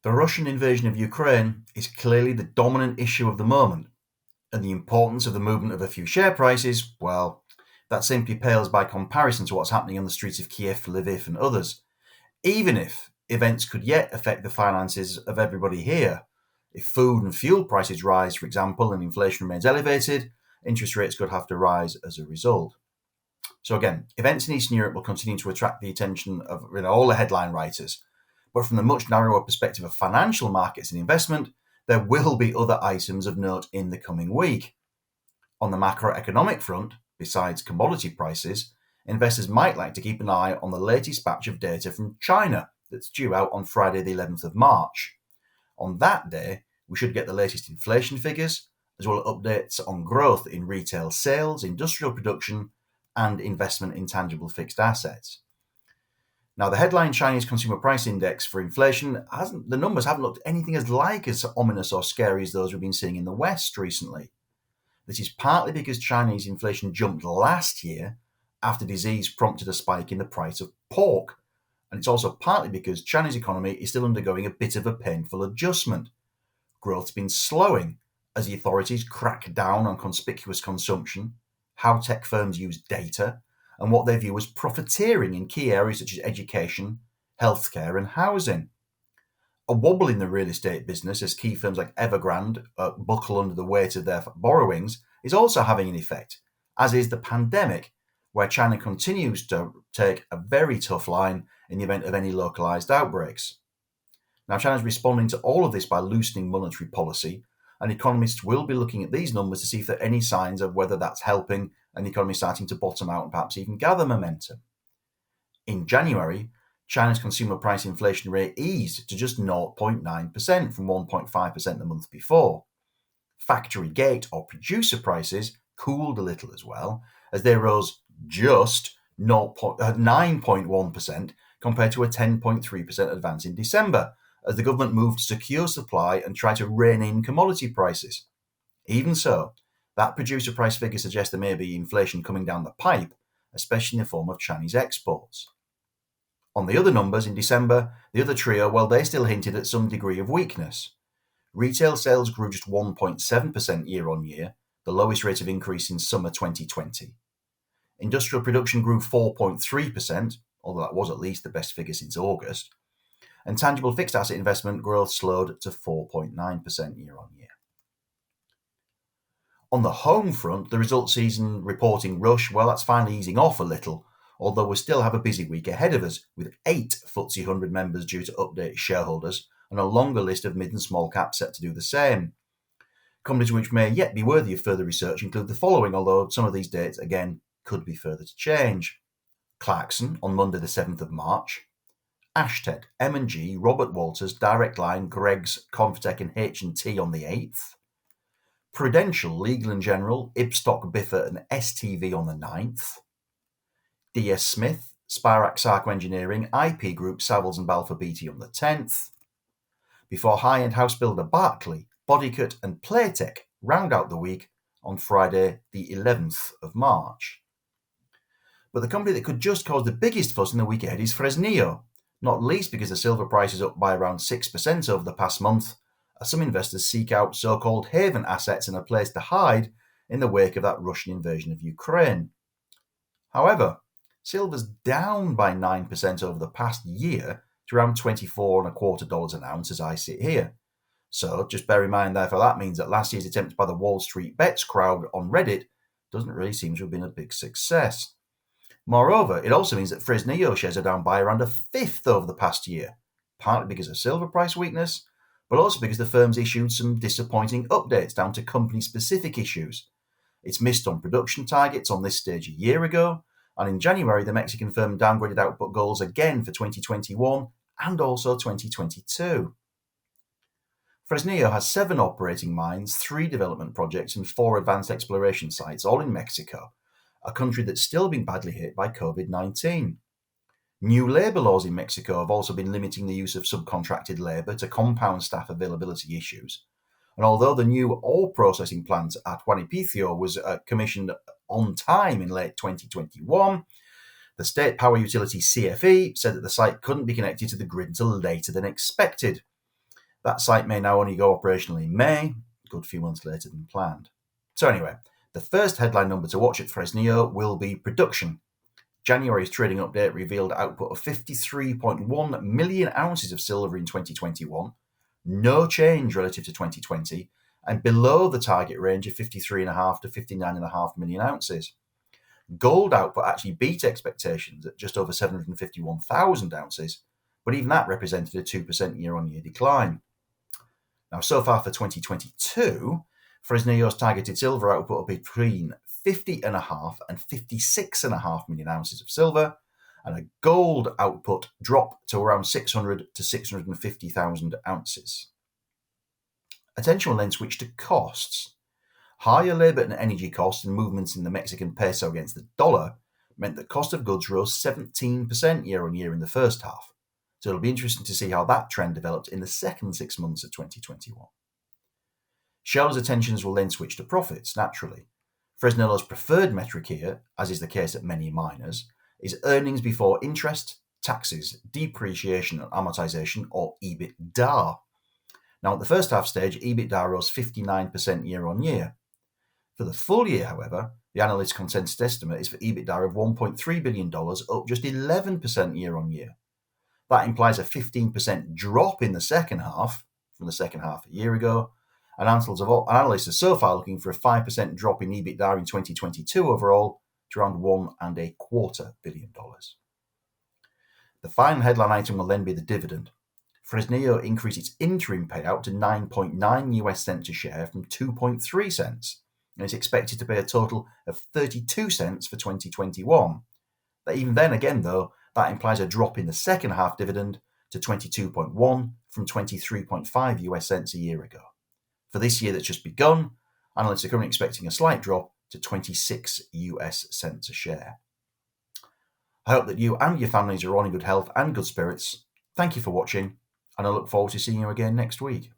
The Russian invasion of Ukraine is clearly the dominant issue of the moment, and the importance of the movement of a few share prices, well, that simply pales by comparison to what's happening on the streets of Kiev, Lviv, and others. Even if events could yet affect the finances of everybody here, if food and fuel prices rise, for example, and inflation remains elevated, interest rates could have to rise as a result. So again, events in Eastern Europe will continue to attract the attention of all the headline writers. But from the much narrower perspective of financial markets and investment, there will be other items of note in the coming week. On the macroeconomic front, besides commodity prices, investors might like to keep an eye on the latest batch of data from China that's due out on Friday the 11th of March. On that day, we should get the latest inflation figures, as well as updates on growth in retail sales, industrial production, and investment in tangible fixed assets. Now, the headline Chinese Consumer Price Index for inflation, the numbers haven't looked anything as ominous or scary as those we've been seeing in the West recently. This is partly because Chinese inflation jumped last year after disease prompted a spike in the price of pork. And it's also partly because China's economy is still undergoing a bit of a painful adjustment. Growth's been slowing as the authorities crack down on conspicuous consumption, how tech firms use data, and what they view as profiteering in key areas such as education, healthcare, and housing. A wobble in the real estate business as key firms like Evergrande buckle under the weight of their borrowings is also having an effect, as is the pandemic, where China continues to take a very tough line in the event of any localized outbreaks. Now, China's responding to all of this by loosening monetary policy, and economists will be looking at these numbers to see if there are any signs of whether that's helping and the economy starting to bottom out and perhaps even gather momentum. In January, China's consumer price inflation rate eased to just 0.9% from 1.5% the month before. Factory gate or producer prices cooled a little as well, as they rose just 9.1% compared to a 10.3% advance in December, as the government moved to secure supply and try to rein in commodity prices. Even so, that producer price figure suggests there may be inflation coming down the pipe, especially in the form of Chinese exports. On the other numbers in December, the other trio, well, they still hinted at some degree of weakness. Retail sales grew just 1.7% year on year, the lowest rate of increase in summer 2020. Industrial production grew 4.3%, although that was at least the best figure since August. And tangible fixed asset investment growth slowed to 4.9% year on year. On the home front, the results season reporting rush, well, that's finally easing off a little, although we still have a busy week ahead of us, with 8 FTSE 100 members due to update shareholders and a longer list of mid and small caps set to do the same. Companies which may yet be worthy of further research include the following, although some of these dates, again, could be further to change. Clarkson on Monday the 7th of March, Ashted, M&G, Robert Walters, Direct Line, Greggs, Convatec and H&T on the 8th, Prudential, Legal & General, Ibstock, Biffa and STV on the 9th, DS Smith, Spirax Sarco Engineering, IP Group, Savills and Balfour Beatty on the 10th, before high-end house builder Barclay, Bodycut and Playtech round out the week on Friday the 11th of March. But the company that could just cause the biggest fuss in the week ahead is Fresnillo, not least because the silver price is up by around 6% over the past month, as some investors seek out so-called haven assets and a place to hide in the wake of that Russian invasion of Ukraine. However, silver's down by 9% over the past year to around $24.25 an ounce as I sit here. So just bear in mind, therefore, that means that last year's attempt by the Wall Street Bets crowd on Reddit doesn't really seem to have been a big success. Moreover, it also means that Fresnillo shares are down by around a fifth over the past year, partly because of silver price weakness, but also because the firm's issued some disappointing updates down to company-specific issues. It's missed on production targets on this stage a year ago, and in January, the Mexican firm downgraded output goals again for 2021 and also 2022. Fresnillo has 7 operating mines, 3 development projects, and 4 advanced exploration sites, all in Mexico, a country that's still been badly hit by COVID-19. New labour laws in Mexico have also been limiting the use of subcontracted labour to compound staff availability issues. And although the new ore processing plant at Juanipicio was commissioned on time in late 2021, the state power utility CFE said that the site couldn't be connected to the grid until later than expected. That site may now only go operational in May, a good few months later than planned. So anyway, the first headline number to watch at Fresnillo will be production. January's trading update revealed output of 53.1 million ounces of silver in 2021, no change relative to 2020, and below the target range of 53.5 to 59.5 million ounces. Gold output actually beat expectations at just over 751,000 ounces, but even that represented a 2% year-on-year decline. Now, so far for 2022, Fresnillo's targeted silver output of between 50.5 and 56.5 million ounces of silver, and a gold output drop to around 600 to 650,000 ounces. Attention will then switch to costs. Higher labour and energy costs and movements in the Mexican peso against the dollar meant that cost of goods rose 17% year-on-year in the first half. So it'll be interesting to see how that trend developed in the second 6 months of 2021. Shareholders' attentions will then switch to profits, naturally. Fresnillo's preferred metric here, as is the case at many miners, is earnings before interest, taxes, depreciation and amortization, or EBITDA. Now, at the first half stage, EBITDA rose 59% year-on-year. For the full year, however, the analyst consensus estimate is for EBITDA of $1.3 billion, up just 11% year-on-year. That implies a 15% drop in the second half from the second half a year ago, and analysts are so far looking for a 5% drop in EBITDA in 2022 overall to around $1.25 billion. The final headline item will then be the dividend. Fresnillo increased its interim payout to 9.9 US cents a share from 2.3 cents, and is expected to pay a total of 32 cents for 2021. But even then, again though, that implies a drop in the second half dividend to 22.1 from 23.5 US cents a year ago. For this year that's just begun, analysts are currently expecting a slight drop to 26 US cents a share. I hope that you and your families are all in good health and good spirits. Thank you for watching, and I look forward to seeing you again next week.